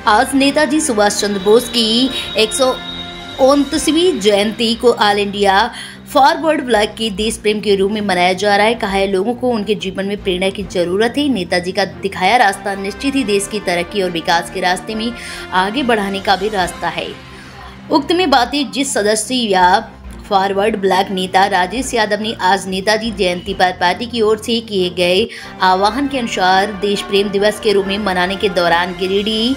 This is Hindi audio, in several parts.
आज नेताजी सुभाष चंद्र बोस की 129वीं जयंती को ऑल इंडिया फॉरवर्ड ब्लॉक के देश प्रेम के रूप में मनाया जा रहा है। कहा है लोगों को उनके जीवन में प्रेरणा की जरूरत है। नेताजी का दिखाया रास्ता निश्चित ही देश की तरक्की और विकास के रास्ते में आगे बढ़ाने का भी रास्ता है। उक्त में बातें जिस सदस्य या फॉरवर्ड ब्लॉक नेता राजेश यादव ने आज नेताजी जयंती पर पार्टी की ओर से किए गए आह्वान के अनुसार देश प्रेम दिवस के रूप में मनाने के दौरान गिरिडीह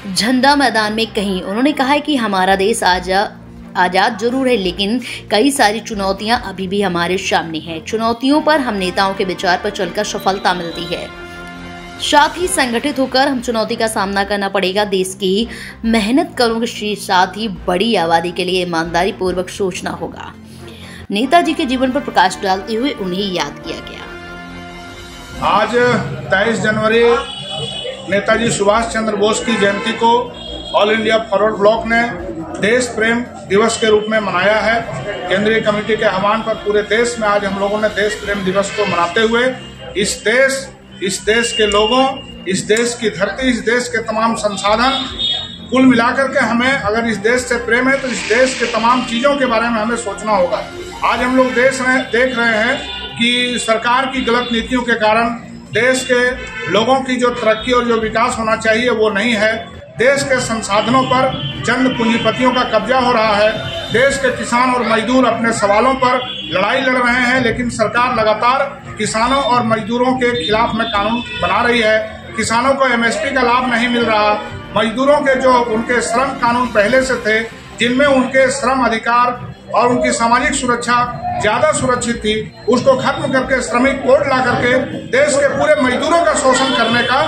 झंडा मैदान में कही। उन्होंने कहा है कि हमारा देश आजाद जरूर है, लेकिन कई सारी चुनौतियां अभी भी हमारे सामने हैं। चुनौतियों पर हम नेताओं के विचार पर चलकर सफलता मिलती है। साथ ही संगठित होकर हम चुनौती का सामना करना पड़ेगा। देश की मेहनत करों के साथ ही बड़ी आबादी के लिए ईमानदारी पूर्वक सोचना होगा। नेताजी के जीवन पर प्रकाश डालते हुए उन्हें याद किया गया। आज 23 जनवरी नेताजी सुभाष चंद्र बोस की जयंती को ऑल इंडिया फॉरवर्ड ब्लॉक ने देश प्रेम दिवस के रूप में मनाया है। केंद्रीय कमेटी के आह्वान पर पूरे देश में आज हम लोगों ने देश प्रेम दिवस को मनाते हुए इस देश के लोगों, इस देश की धरती, इस देश के तमाम संसाधन कुल मिलाकर के हमें अगर इस देश से प्रेम है तो इस देश के तमाम चीज़ों के बारे में हमें सोचना होगा। आज हम लोग देख रहे हैं कि सरकार की गलत नीतियों के कारण देश के लोगों की जो तरक्की और जो विकास होना चाहिए वो नहीं है। देश के संसाधनों पर चंद पूंजीपतियों का कब्जा हो रहा है। देश के किसान और मजदूर अपने सवालों पर लड़ाई लड़ रहे हैं, लेकिन सरकार लगातार किसानों और मजदूरों के खिलाफ में कानून बना रही है। किसानों को एमएसपी का लाभ नहीं मिल रहा। मजदूरों के जो उनके श्रम कानून पहले से थे, जिनमें उनके श्रम अधिकार और उनकी सामाजिक सुरक्षा ज्यादा सुरक्षित थी, उसको खत्म करके श्रमिक कोड ला करके देश के पूरे मजदूरों का शोषण करने का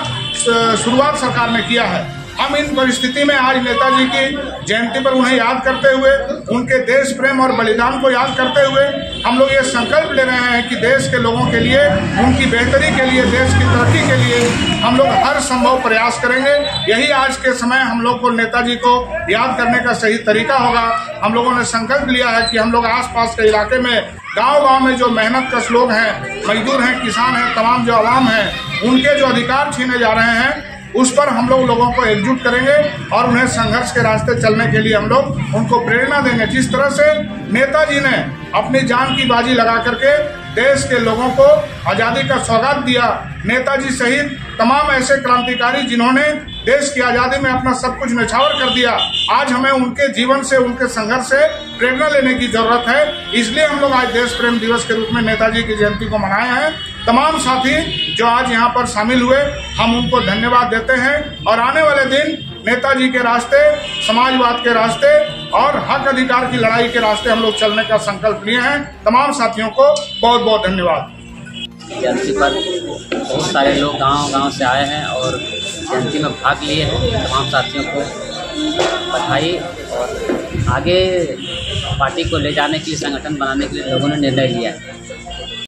शुरुआत सरकार ने किया है। हम इन परिस्थिति में आज नेताजी की जयंती पर उन्हें याद करते हुए, उनके देश प्रेम और बलिदान को याद करते हुए हम लोग ये संकल्प ले रहे हैं कि देश के लोगों के लिए, उनकी बेहतरी के लिए, देश की तरक्की के लिए हम लोग हर संभव प्रयास करेंगे। यही आज के समय हम लोग को नेताजी को याद करने का सही तरीका होगा। हम लोगों ने संकल्प लिया है कि हम लोग आसपास के इलाके में गांव-गांव में जो मेहनत कश लोग हैं, मजदूर हैं, किसान हैं, तमाम जो आवाम है, उनके जो अधिकार छीने जा रहे हैं उस पर हम लोगों को एकजुट करेंगे और उन्हें संघर्ष के रास्ते चलने के लिए हम लोग उनको प्रेरणा देंगे। जिस तरह से नेताजी ने अपनी जान की बाजी लगा करके देश के लोगों को आज़ादी का सौगात दिया, नेताजी सहित तमाम ऐसे क्रांतिकारी जिन्होंने देश की आज़ादी में अपना सब कुछ न्यौछावर कर दिया, आज हमें उनके जीवन से, उनके संघर्ष से प्रेरणा लेने की जरूरत है। इसलिए हम लोग आज देश प्रेम दिवस के रूप में नेताजी की जयंती को मनाए हैं। तमाम साथी जो आज यहाँ पर शामिल हुए, हम उनको धन्यवाद देते हैं और आने वाले दिन नेताजी के रास्ते, समाजवाद के रास्ते और हक अधिकार की लड़ाई के रास्ते हम लोग चलने का संकल्प लिए हैं। तमाम साथियों को बहुत बहुत धन्यवाद। जयंती पर बहुत सारे लोग गांव से आए हैं और जयंती में भाग लिए हैं। तमाम साथियों को बधाई और आगे पार्टी को ले जाने के लिए, संगठन बनाने के लिए लोगों ने निर्णय लिया है।